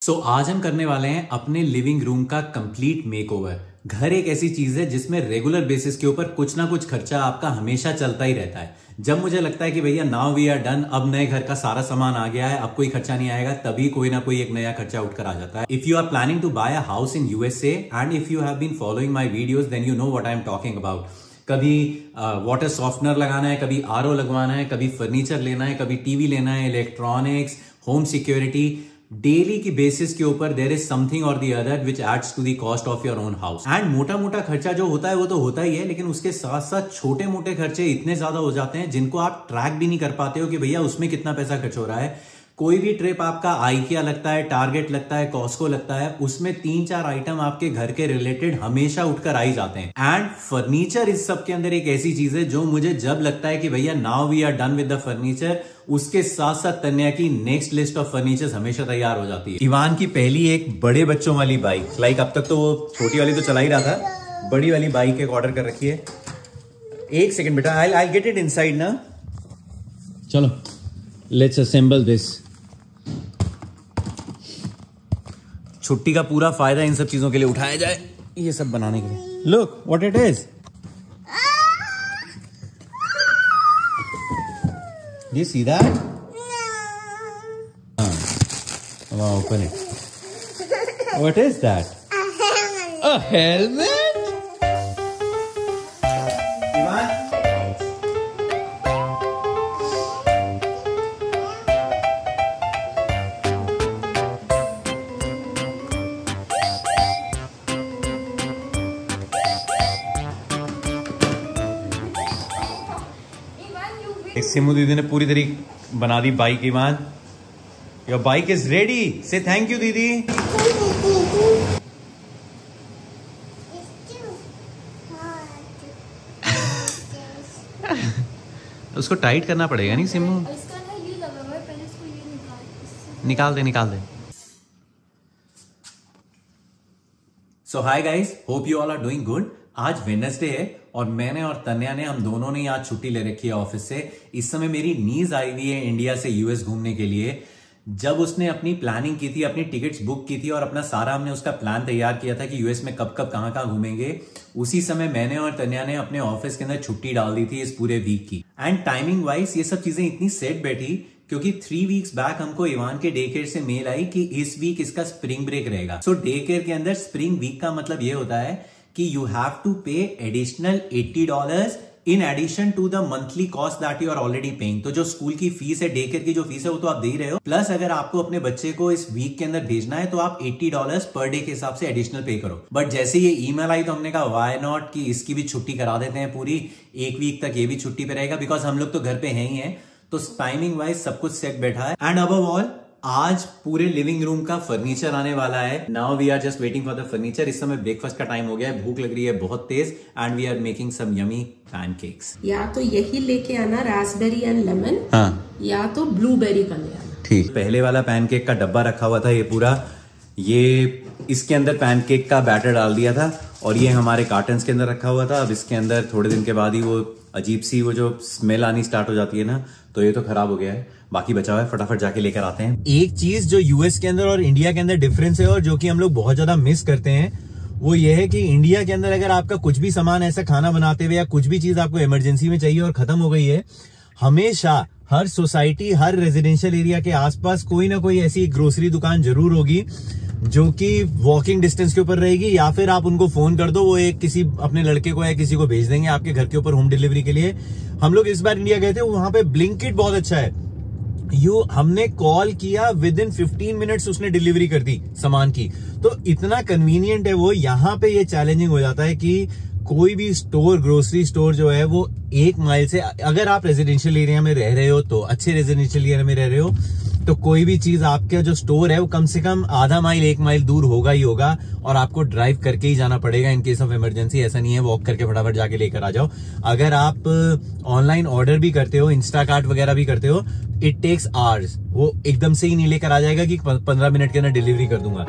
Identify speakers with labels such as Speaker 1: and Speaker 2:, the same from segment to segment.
Speaker 1: आज हम करने वाले हैं अपने लिविंग रूम का कंप्लीट मेकओवर। घर एक ऐसी चीज है जिसमें रेगुलर बेसिस के ऊपर कुछ ना कुछ खर्चा आपका हमेशा चलता ही रहता है। जब मुझे लगता है कि भैया नाउ वी आर डन, अब नए घर का सारा सामान आ गया है, अब कोई खर्चा नहीं आएगा, तभी कोई ना कोई एक नया खर्चा उठकर आ जाता है। If you are planning to buy a house in USA and if you have been following my videos then you know what I am talking about. कभी वाटर सॉफ्टनर लगाना है, कभी आरओ लगवाना है, कभी फर्नीचर लेना है, कभी टीवी लेना है, इलेक्ट्रॉनिक्स, होम सिक्योरिटी, डेली की बेसिस के ऊपर there is something or the other which adds to the cost of your own house. And मोटा मोटा खर्चा जो होता है वो तो होता ही है, लेकिन उसके साथ साथ छोटे मोटे खर्चे इतने ज्यादा हो जाते हैं जिनको आप ट्रैक भी नहीं कर पाते हो कि भैया उसमें कितना पैसा खर्च हो रहा है। कोई भी ट्रिप आपका आइकिया लगता है, टारगेट लगता है, कॉस्को लगता है, उसमें 3-4 आइटम आपके घर के रिलेटेड हमेशा उठकर आ ही जाते हैं। एंड फर्नीचर इस सब के अंदर एक ऐसी चीज है जो मुझे जब लगता है कि भैया now we are done with the furniture, उसके साथ साथ तन्या की नेक्स्ट लिस्ट ऑफ फर्नीचर हमेशा तैयार हो जाती है। इवान की पहली एक बड़े बच्चों वाली बाइक, लाइक अब तक तो वो छोटी वाली तो चला ही रहा था, बड़ी वाली बाइक एक ऑर्डर कर रखी है। एक सेकंड बेटा, आई गेट इट इनसाइड ना। चलो लेट्स असेंबल दिस। छुट्टी का पूरा फायदा इन सब चीजों के लिए उठाया जाए, ये सब बनाने के लिए। Look what it is. You see that? No. Come on, open it. What is that?
Speaker 2: A helmet.
Speaker 1: A helmet? Ivan? Simu दीदी ने पूरी तरीके बना दी bike. Iman, your bike is ready. Say thank you दीदी। उसको टाइट करना पड़ेगा नहीं सिमू? निकाल दे। So hi guys, hope you all are doing good. आज वेडनेसडे है और मैंने और तन्या ने, हम दोनों ने आज छुट्टी ले रखी है ऑफिस से। इस समय मेरी नीज आई हुई है इंडिया से यूएस घूमने के लिए। जब उसने अपनी प्लानिंग की थी, अपनी टिकट्स बुक की थी और अपना सारा हमने उसका प्लान तैयार किया था कि यूएस में कब कब कहां घूमेंगे, उसी समय मैंने और तन्या ने अपने ऑफिस के अंदर छुट्टी डाल दी थी इस पूरे वीक की। एंड टाइमिंग वाइज ये सब चीजें इतनी सेट बैठी क्योंकि 3 वीक्स बैक हमको इवान के डे केयर से मेल आई कि इस वीक इसका स्प्रिंग ब्रेक रहेगा। सो डे केयर के अंदर स्प्रिंग वीक का मतलब ये होता है कि you have to pay additional $80 in addition to the monthly cost that you are already paying. तो जो स्कूल की फीस है, डे केयर की जो फीस है वो तो आप दे ही रहे हो, प्लस अगर आपको अपने बच्चे को इस वीक के अंदर भेजना है तो आप $80 पर डे के हिसाब से एडिशनल पे करो। बट जैसे ये ईमेल आई तो हमने कहा व्हाई नॉट कि इसकी भी छुट्टी करा देते हैं पूरी, 1 वीक तक ये भी छुट्टी पे रहेगा, बिकॉज हम लोग तो घर पे हैं ही हैं। तो टाइमिंग वाइज सब कुछ सेट बैठा है। एंड अबव ऑल आज पूरे लिविंग रूम का फर्नीचर आने वाला है। Now we are just waiting for the furniture. इस समय ब्रेकफास्ट का टाइम हो गया है, भूख लग रही है बहुत तेज, and we are making some yummy pancakes.
Speaker 2: या तो यही लेके आना रास्पबेरी एंड लेमन,
Speaker 1: हाँ,
Speaker 2: या तो ब्लूबेरी का ले आना।
Speaker 1: ठीक। पहले वाला पैनकेक का डब्बा रखा हुआ था ये पूरा, ये इसके अंदर पैनकेक का बैटर डाल दिया था और ये हमारे कार्टन्स के अंदर रखा हुआ था। अब इसके अंदर थोड़े दिन के बाद ही वो अजीब सी वो जो स्मेल आनी स्टार्ट हो जाती है ना, तो ये तो खराब हो गया है, बाकी बचा हुआ है, फटाफट जाके लेकर आते हैं। एक चीज जो यूएस के अंदर और इंडिया के अंदर डिफरेंस है और जो कि हम लोग बहुत ज्यादा मिस करते हैं, वो ये है कि इंडिया के अंदर अगर आपका कुछ भी सामान ऐसा खाना बनाते हुए या कुछ भी चीज आपको इमरजेंसी में चाहिए और खत्म हो गई है, हमेशा हर सोसाइटी, हर रेजिडेंशियल एरिया के आसपास कोई ना कोई ऐसी ग्रोसरी दुकान जरूर होगी जो कि वॉकिंग डिस्टेंस के ऊपर रहेगी, या फिर आप उनको फोन कर दो, वो एक किसी अपने लड़के को या किसी को भेज देंगे आपके घर के ऊपर होम डिलीवरी के लिए। हम लोग इस बार इंडिया गए थे, वहां पे ब्लिंकिट बहुत अच्छा है। हमने कॉल किया, विद इन 15 मिनट्स उसने डिलीवरी कर दी सामान की, तो इतना कन्वीनियंट है वो। यहाँ पे ये चैलेंजिंग हो जाता है कि कोई भी स्टोर, ग्रोसरी स्टोर जो है वो 1 माइल से, अगर आप रेजिडेंशियल एरिया में रह रहे हो तो अच्छे रेजिडेंशियल एरिया में रह रहे हो तो कोई भी चीज आपका जो स्टोर है वो कम से कम आधा माइल 1 माइल दूर होगा ही होगा, और आपको ड्राइव करके ही जाना पड़ेगा इन केस ऑफ इमरजेंसी। ऐसा नहीं है वॉक करके फटाफट जाके लेकर आ जाओ। अगर आप ऑनलाइन ऑर्डर भी करते हो, इंस्टाकार्ट वगैरह भी करते हो, इट टेक्स आवर्स, वो एकदम से ही नहीं लेकर आ जाएगा कि 15 मिनट के अंदर डिलीवरी कर दूंगा।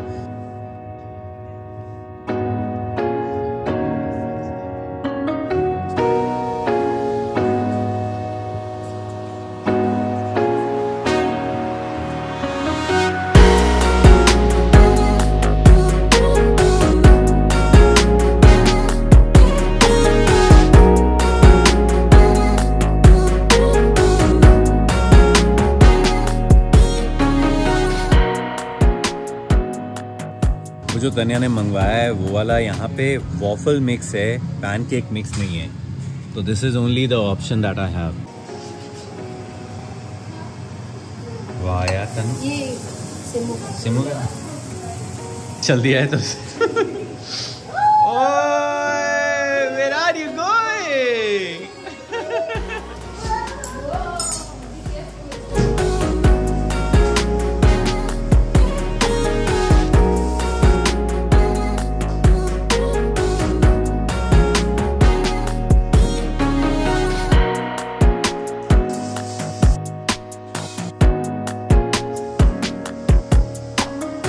Speaker 1: वो जो तन्या ने मंगवाया है वो वाला यहाँ पे वॉफल मिक्स है, पैनकेक मिक्स नहीं है। तो this is only the option that I have. वाह यार तनु,
Speaker 2: ये
Speaker 1: सिमू का चल दिया है तो ओए, where are you going?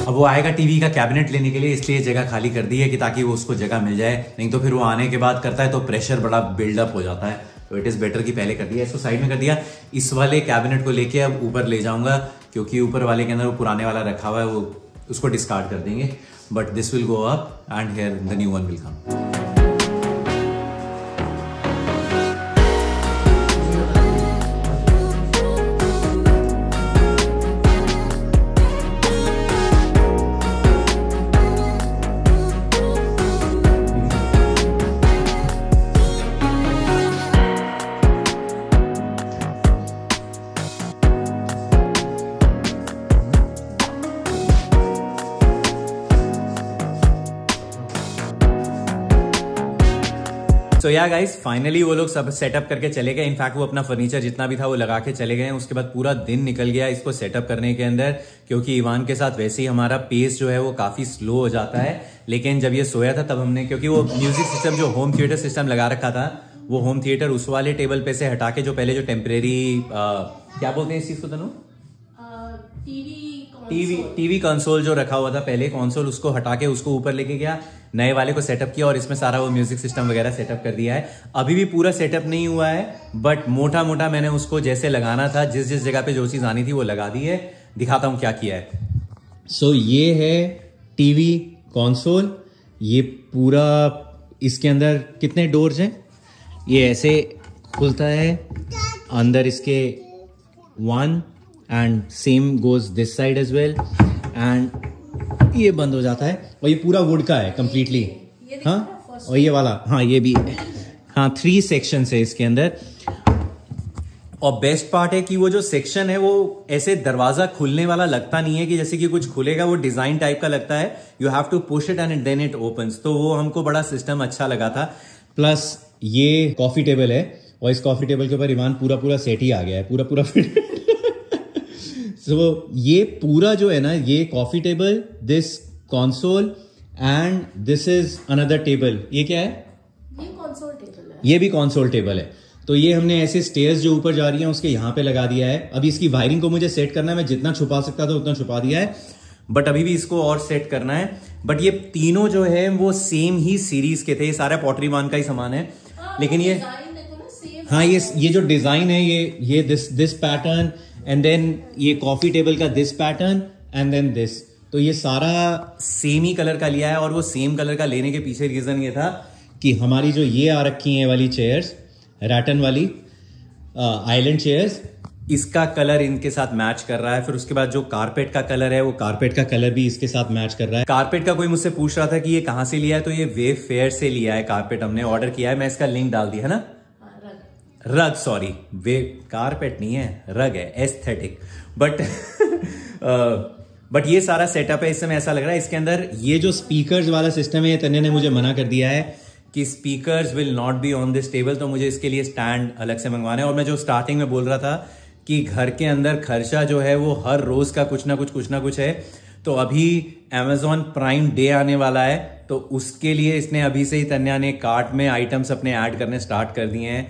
Speaker 1: अब वो आएगा टीवी का कैबिनेट लेने के लिए, इसलिए जगह खाली कर दी है कि ताकि वो उसको जगह मिल जाए, नहीं तो फिर वो आने के बाद करता है तो प्रेशर बड़ा बिल्डअप हो जाता है। तो इट इज बेटर कि पहले कर दिया, इसको साइड में कर दिया। इस वाले कैबिनेट को लेके अब ऊपर ले जाऊंगा, क्योंकि ऊपर वाले के अंदर वो पुराने वाला रखा हुआ है, वो उसको डिस्कार्ड कर देंगे। But this will go up and here the new one will come. तो या गाइस फाइनली वो लोग सब सेटअप करके चले गए। इनफैक्ट वो अपना फर्नीचर जितना भी था वो लगा के चले गए। उसके बाद पूरा दिन निकल गया इसको सेटअप करने के अंदर, क्योंकि इवान के साथ वैसे ही हमारा पेस जो है वो काफी स्लो हो जाता है। लेकिन जब ये सोया था तब हमने, क्योंकि वो म्यूजिक सिस्टम जो होम थिएटर सिस्टम लगा रखा था, वो होम थिएटर उस वाले टेबल पे से हटा के जो पहले जो टेम्परेरी क्या बोलते हैं इस चीज को तनु, टीवी कंसोल जो रखा हुआ था पहले कंसोल, उसको हटा के उसको ऊपर लेके गया, नए वाले को सेटअप किया और इसमें सारा वो म्यूजिक सिस्टम वगैरह सेटअप कर दिया है। अभी भी पूरा सेटअप नहीं हुआ है, बट मोटा मोटा मैंने उसको जैसे लगाना था, जिस जिस जगह पे जो चीज आनी थी वो लगा दी है। दिखाता हूं क्या किया है। सो ये है टीवी कंसोल, ये पूरा इसके अंदर कितने डोर्स हैं, ये ऐसे खुलता है, अंदर इसके 1 and same goes this side as well, and ये बंद हो जाता है। और ये पूरा वुड का है कंप्लीटली, हाँ। और ये वाला, हाँ ये भी, हाँ 3 सेक्शन है इसके अंदर। और बेस्ट पार्ट है कि वो जो सेक्शन है वो ऐसे दरवाजा खुलने वाला लगता नहीं है कि जैसे कि कुछ खुलेगा, वो डिजाइन टाइप का लगता है। You have to push it and then it opens. तो वो हमको बड़ा सिस्टम अच्छा लगा था। प्लस ये कॉफी टेबल है और इस कॉफी टेबल के ऊपर इवान पूरा सेट ही आ गया है, पूरा So, ये पूरा जो है ना, ये coffee table, this console and this is another table. ये क्या है?
Speaker 2: ये कंसोल टेबल है।
Speaker 1: ये भी कंसोल टेबल है। तो ये हमने ऐसे स्टेयर्स जो ऊपर जा रही हैं उसके यहाँ पे लगा दिया है। अभी इसकी वायरिंग को मुझे सेट करना है, मैं जितना छुपा सकता था उतना छुपा दिया है, बट अभी भी इसको और सेट करना है। बट ये तीनों जो है वो सेम ही सीरीज के थे, ये सारा पॉटरी वन का ही सामान है। लेकिन ये, हाँ ये जो डिजाइन है, ये दिस पैटर्न, एंड देन ये कॉफी टेबल का this pattern, and then this. तो ये सारा सेम ही कलर का लिया है। और वो सेम कलर का लेने के पीछे रीजन ये था कि हमारी जो ये आ रखी है वाली चेयर्स, रैटन वाली आइलैंड चेयर्स, इसका कलर इनके साथ मैच कर रहा है। फिर उसके बाद जो कारपेट का कलर है, वो कारपेट का कलर भी इसके साथ मैच कर रहा है। कारपेट का कोई मुझसे पूछ रहा था कि ये कहां से लिया है, तो ये वेव फेयर से लिया है कारपेट, हमने ऑर्डर किया है। मैं इसका लिंक डाल दिया है ना, रग, सॉरी वे कारपेट नहीं है, रग है, एस्थेटिक। बट ये सारा सेटअप है। इस समय ऐसा लग रहा है इसके अंदर ये जो स्पीकर्स वाला सिस्टम है, तन्या ने मुझे मना कर दिया है कि speakers will not be on this table, तो मुझे इसके लिए स्टैंड अलग से मंगवाना है। और मैं जो स्टार्टिंग में बोल रहा था कि घर के अंदर खर्चा जो है वो हर रोज का कुछ ना कुछ है। तो अभी Amazon प्राइम डे आने वाला है, तो उसके लिए इसने अभी से ही तन्या ने कार्ट में आइटम्स अपने ऐड करने स्टार्ट कर दिए हैं।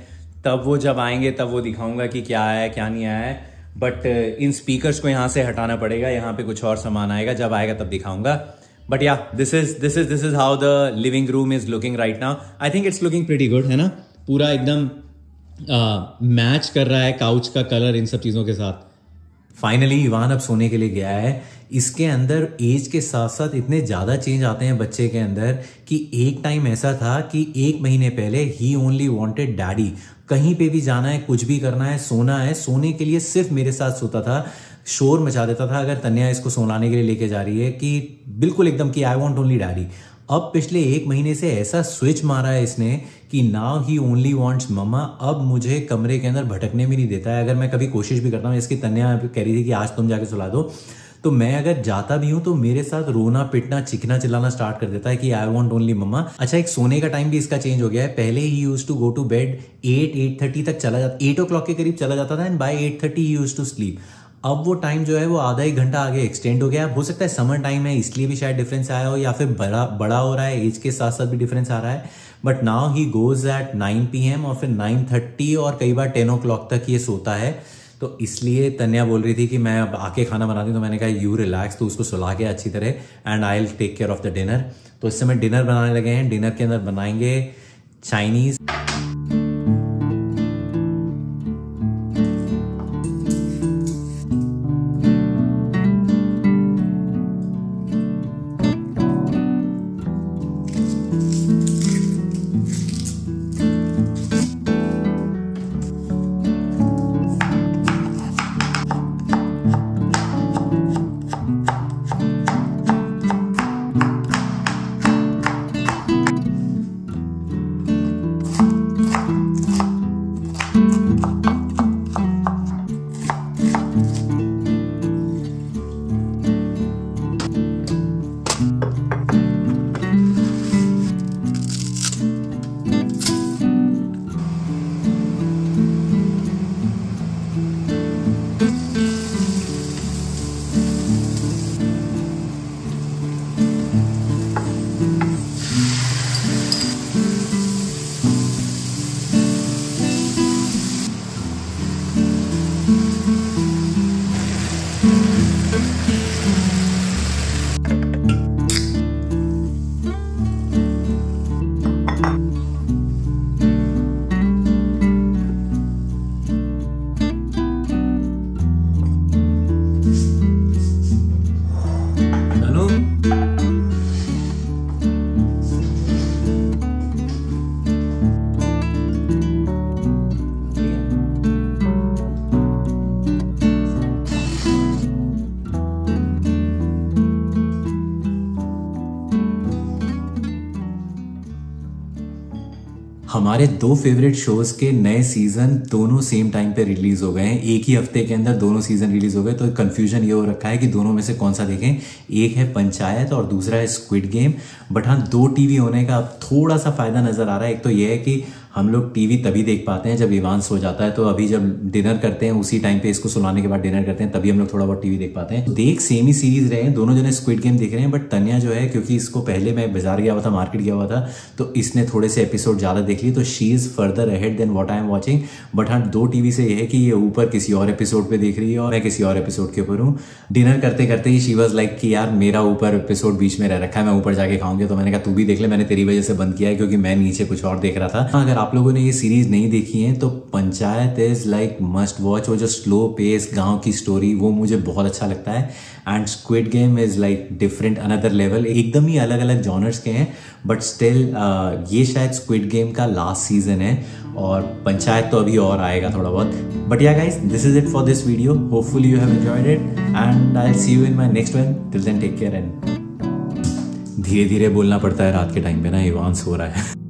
Speaker 1: तब वो जब आएंगे तब वो दिखाऊंगा कि क्या आया क्या नहीं आया है। बट इन स्पीकर्स को यहाँ से हटाना पड़ेगा, यहाँ पे कुछ और सामान आएगा, जब आएगा तब दिखाऊंगा। बट या this is how the living room is looking right now. I think it's looking pretty good, है ना? पूरा एकदम मैच कर रहा है काउच का कलर इन सब चीजों के साथ। फाइनली इवान अब सोने के लिए गया है। इसके अंदर एज के साथ साथ इतने ज्यादा चेंज आते हैं बच्चे के अंदर कि एक टाइम ऐसा था कि 1 महीने पहले ही ओनली वांटेड डैडी। कहीं पे भी जाना है, कुछ भी करना है, सोना है, सोने के लिए सिर्फ मेरे साथ सोता था। शोर मचा देता था अगर तन्या इसको सोलाने के लिए लेके जा रही है कि
Speaker 3: बिल्कुल एकदम कि आई वॉन्ट ओनली डैडी। अब पिछले 1 महीने से ऐसा स्विच मारा है इसने कि नाउ ही ओनली वांट्स मम्मा। अब मुझे कमरे के अंदर भटकने भी नहीं देता है। अगर मैं कभी कोशिश भी करता हूँ, इसकी तन्या कह रही थी कि आज तुम जाके सुला दो, तो मैं अगर जाता भी हूँ तो मेरे साथ रोना पिटना चिकना चिल्लाना स्टार्ट कर देता है कि आई वांट ओनली मम्मा। अच्छा, एक सोने का टाइम भी इसका चेंज हो गया है। पहले ही used to go to bed 8-8:30 तक चला जाता, 8 o'clock के करीब चला जाता था एंड बाय 8:30 ही यूज्ड टू स्लीप। अब वो टाइम जो है वो आधा 1 घंटा आगे एक्सटेंड हो गया। हो सकता है समर टाइम है इसलिए भी शायद डिफरेंस आया हो, या फिर बड़ा हो रहा है, एज के साथ साथ भी डिफरेंस आ रहा है। But now he goes eight 9 PM और फिर 9:30 और कई बार 10 o'clock तक ये सोता है। तो इसलिए तन्या बोल रही थी कि मैं अब आके खाना बना दूं, तो मैंने कहा यू रिलैक्स, तो उसको सुला के अच्छी तरह and I will take care of the dinner. तो इस समय डिनर बनाने लगे हैं। डिनर के अंदर बनाएंगे चाइनीज। हमारे 2 फेवरेट शोज के नए सीजन दोनों सेम टाइम पे रिलीज हो गए हैं। एक ही हफ्ते के अंदर दोनों सीजन रिलीज हो गए, तो कंफ्यूजन ये हो रखा है कि दोनों में से कौन सा देखें। एक है पंचायत और दूसरा है स्क्विड गेम। बट हाँ, 2 टीवी होने का अब थोड़ा सा फायदा नजर आ रहा है। एक तो ये है कि हम लोग टीवी तभी देख पाते हैं जब इवान सो जाता है। तो अभी जब डिनर करते हैं उसी टाइम पे इसको सुलाने के बाद डिनर करते हैं, तभी हम लोग थोड़ा बहुत टीवी देख पाते हैं। देख सेम ही सीरीज रहे हैं, दोनों जने स्क्विड गेम देख रहे हैं। बट तन्या जो है, क्योंकि इसको पहले मैं बाजार गया हुआ था, मार्केट गया हुआ था, तो इसने थोड़े से एपिसोड ज्यादा देख लिए, तो she is further ahead then what I am watching. But हाँ, 2 टीवी से ये है कि ये ऊपर किसी और एपिसोड पे देख रही है और मैं किसी और एपिसोड के ऊपर हूँ। डिनर करते करते ही शी वाज लाइक कि यार मेरा ऊपर एपिसोड बीच में रह रखा है, मैं ऊपर जाके खाऊंगी। तो मैंने कहा तू भी देख ले, मैंने तेरी वजह से बंद किया है क्योंकि मैं नीचे कुछ और देख रहा था। अगर आप लोगों ने ये सीरीज नहीं देखी है तो panchayat is like must watch. वो जो स्लो पेस गांव की स्टोरी, वो मुझे बहुत अच्छा लगता है। And squid game is like different, another level. एकदम ही अलग अलग जॉनर्स के हैं, बट स्टिल ये शायद स्क्विड गेम का लास्ट सीजन है और पंचायत तो अभी और आएगा थोड़ा बहुत। But yeah guys, this is it for this video. Hopefully you have enjoyed it and I will see you in my next one. Till then take care and धीरे धीरे बोलना पड़ता है रात के टाइम पे ना, इवान सो रहा है।